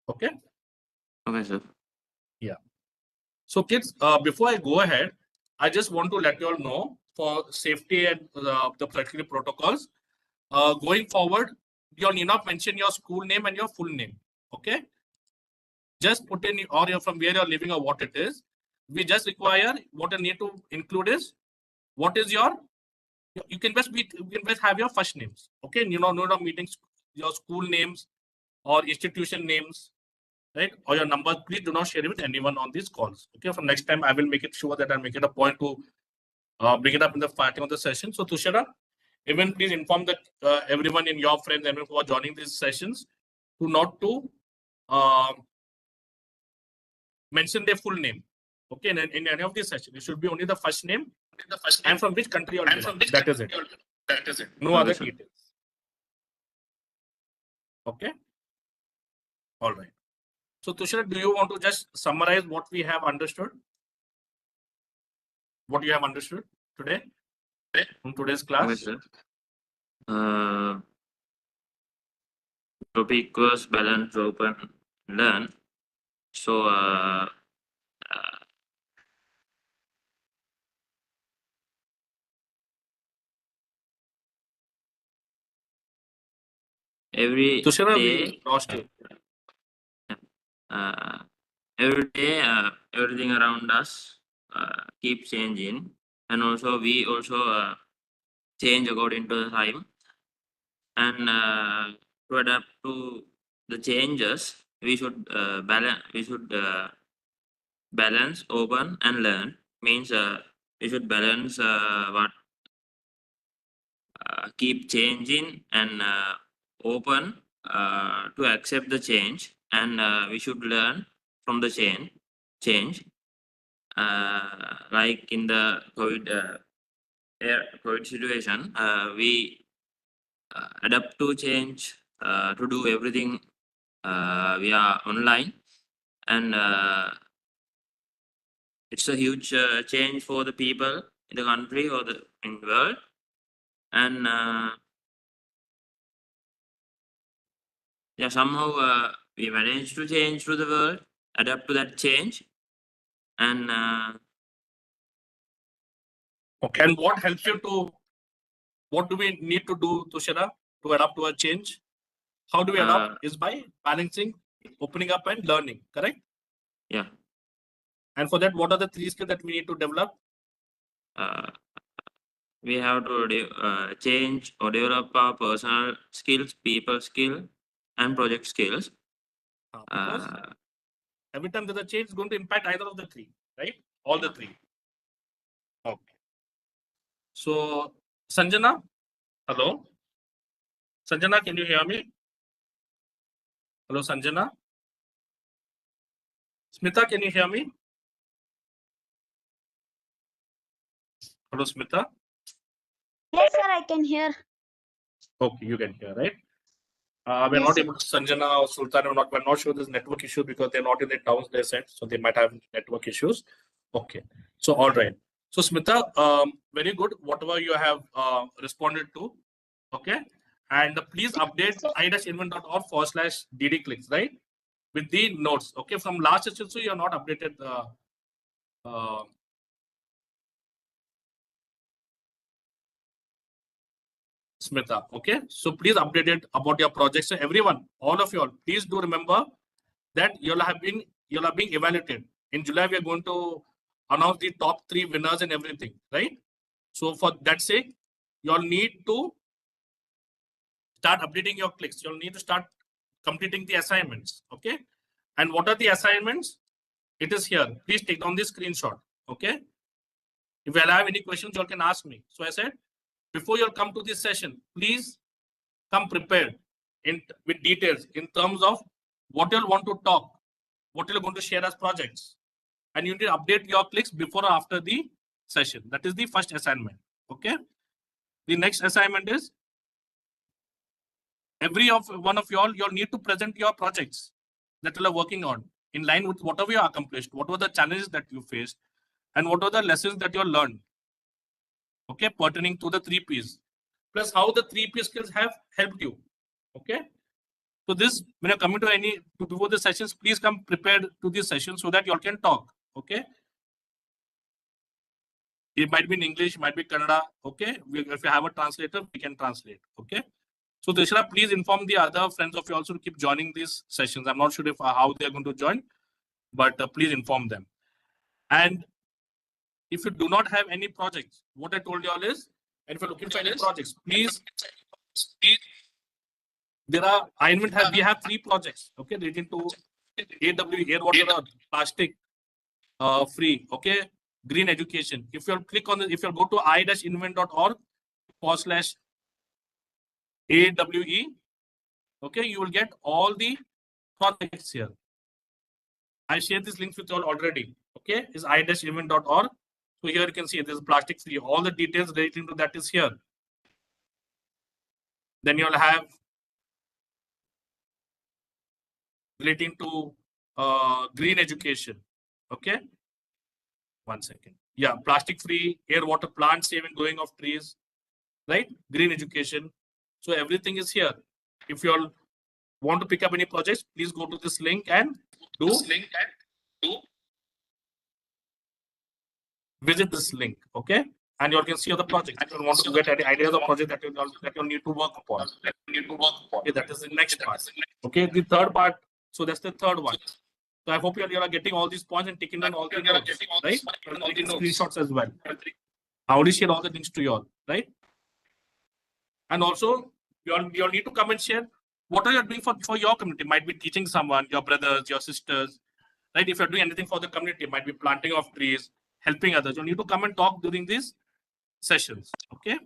Okay. Okay, sir. Yeah. So kids, before I go ahead, I just want to let you all know for safety and the practical protocols. Going forward, you need not mention your school name and your full name. Okay. Just put in or you're from where you're living or what it is. We just require what you need to include is what is your. You can just have your first names. Okay. You know, no meetings, your school names or institution names, right? Or your numbers. Please do not share it with anyone on these calls. Okay. From next time, I will make it sure that I'll make it a point to bring it up in the starting of the session. So Tushara, even please inform that everyone in your friends, everyone who are joining these sessions, to not to mention their full name. Okay, in any of these sessions, it should be only the first name and from which country you're from. That is it. That is it. No other details. Okay. All right. So Tushara, do you want to just summarize what we have understood? What you have understood today from today's class? Okay, sir. Topic was balance, open, learn. So every Tushara, day, we lost you. every day, everything around us keeps changing, and also we also change according to the time, and to adapt to the changes, we should balance. We should balance, open, and learn. Means we should balance what keep changing and open to accept the change, and we should learn from the change. Like in the COVID situation, we adapt to change to do everything via online, and it's a huge change for the people in the country or the in the world, and yeah, somehow we managed to change to the world, adapt to that change, and Okay. And what helps you to? What do we need to do, Tushara, to adapt to a change? How do we adapt? Is by balancing, opening up, and learning. Correct? yeah. And for that, what are the 3 skills that we need to develop? We have to change or develop our personal skills, people skill, and project skills. Because every time there's a change, it's going to impact either of the 3, right? All the 3. Okay. So, Sanjana, hello. Sanjana, can you hear me? Hello, Sanjana. Smita, can you hear me? Hello, Smita. Yes, sir, I can hear. Okay, you can hear, right? We're Yes, not sir. able to, Sanjana or Sultan, we're not sure there's network issue because they're not in the towns they said, so they might have network issues. Okay, so all right. So Smita, very good. Whatever you have responded to, okay, and please update i-invent.org/DD clicks, right, with the notes. Okay, from last session, so you are not updated. Smita, okay, so please update it about your project. So everyone, all of you all, please do remember that you'll are being evaluated. In July, we are going to announce the top 3 winners and everything, right? So for that sake, you'll need to start updating your clicks. You'll need to start completing the assignments, okay? And what are the assignments? It is here. Please take down this screenshot, okay? If you have any questions, you can ask me. So I said, before you'll come to this session, please come prepared with details in terms of what you'll want to talk, what you're going to share as projects, and you need to update your clicks before or after the session. That is the first assignment. Okay. The next assignment is every one of y'all need to present your projects that you are working on in line with whatever you accomplished, what were the challenges that you faced, and what are the lessons that you learned. Okay, pertaining to the 3 Ps, plus how the 3 P skills have helped you. Okay. So this, when you're coming to before the sessions, please come prepared to this session so that you all can talk. Okay. It might be in English, it might be Kannada. Okay. If you have a translator, we can translate. Okay. So Deshra, please inform the other friends of you also to keep joining these sessions. I'm not sure if how they are going to join, but please inform them. And if you do not have any projects, what I told you all is, and if you're looking for any projects, please. There are we have 3 projects, okay, relating to AW, air, water, plastic, free, okay, green education. If you'll click on this, if you'll go to i-invent.org/AWE, okay, you will get all the projects here. I shared these links with you all already. Okay, is i-invent.org. So here you can see there's plastic free. All the details relating to that is here. Then you'll have relating to green education. Okay. 1 second. Yeah, plastic free, air, water, plant saving, growing of trees, right? Green education. So everything is here. If you all want to pick up any projects, please go to this link and visit this link. Okay. And you all can see other projects. If you want to get any ideas of project that you need to work upon. Okay, that is the next part. Okay, the third part. So that's the third one. So I hope you are getting all these points and taking down all the notes, right? And taking screenshots as well. I already share all the links to you all, right? And also, you all need to come and share what are you doing for your community. Might be teaching someone, your brothers, your sisters, right? If you're doing anything for the community, might be planting of trees, helping others. You need to come and talk during these sessions, okay?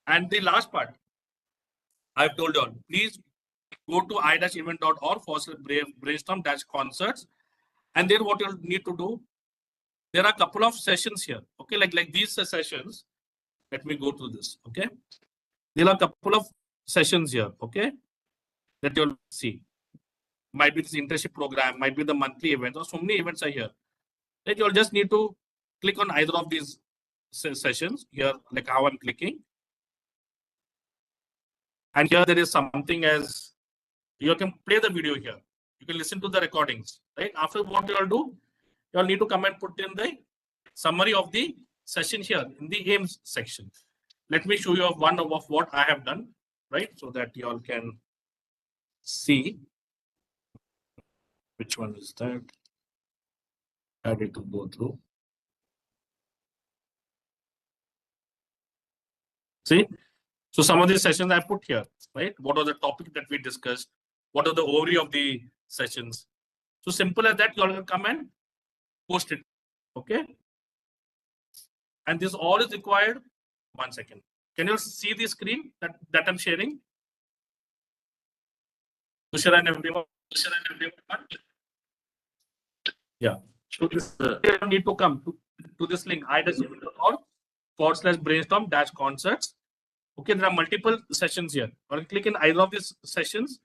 And the last part, I've told you all, please go to i-invent.org for brainstorm-concerts. And then what you'll need to do, there are a couple of sessions here. Okay, like these sessions. Let me go through this. Okay, there are a couple of sessions here. Okay, that you'll see. Might be this internship program, might be the monthly events, or so many events are here. Right, you'll just need to click on either of these sessions here, like how I'm clicking. And here there is something as you can play the video here. You can listen to the recordings. Right. After what you'll do, you'll need to come and put in the summary of the session here in the aims section. Let me show you one of what I have done, right? So that you all can see which one is that. I need to go through. See, so some of these sessions I put here, right? What are the topics that we discussed? What are the overview of the sessions? So simple as that, you all can come and post it. Okay. And this all is required. 1 second. Can you see the screen that I'm sharing? Tushar and everyone. Yeah. So this you need to come to this link i-invent.org/brainstorm-concerts. Okay, there are multiple sessions here. Or click in either of these sessions.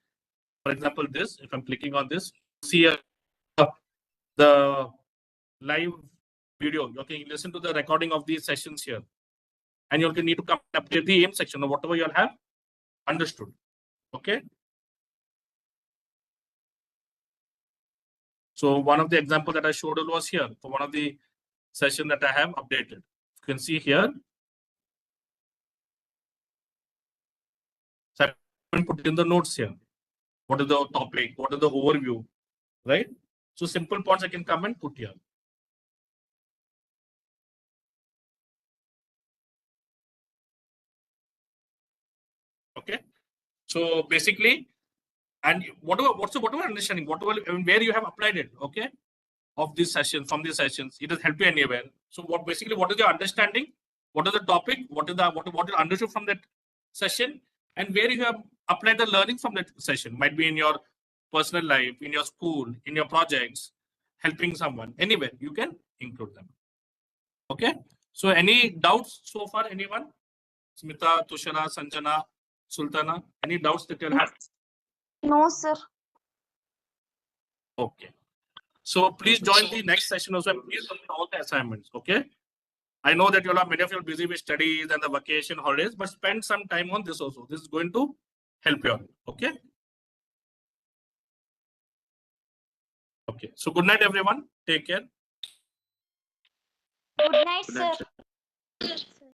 For example, this, if I'm clicking on this, see the live video. You can listen to the recording of these sessions here. And you'll need to come up to the aim section or whatever you'll have understood. Okay. So one of the examples that I showed you was here for one of the session that I have updated. You can see here. So I can put in the notes here. What is the topic? What is the overview? Right? So simple points I can come and put here. Okay. So basically, and whatever understanding, whatever where you have applied it, okay, of this session, from these sessions, it has helped you anywhere. So what is your understanding? What is the topic? What is you understood from that session? And where you have applied the learning from that session? Might be in your personal life, in your school, in your projects, helping someone. Anywhere you can include them. Okay. So any doubts so far? Anyone? Smita, Tushara, Sanjana, Sultana. Any doubts that you have? No, sir. Okay. So please join the next session also. Please complete all the assignments. Okay. I know that many of you are busy with studies and the vacation holidays, but spend some time on this also. This is going to help you out. Okay. Okay. So good night, everyone. Take care. Good night, Good night, sir. sir.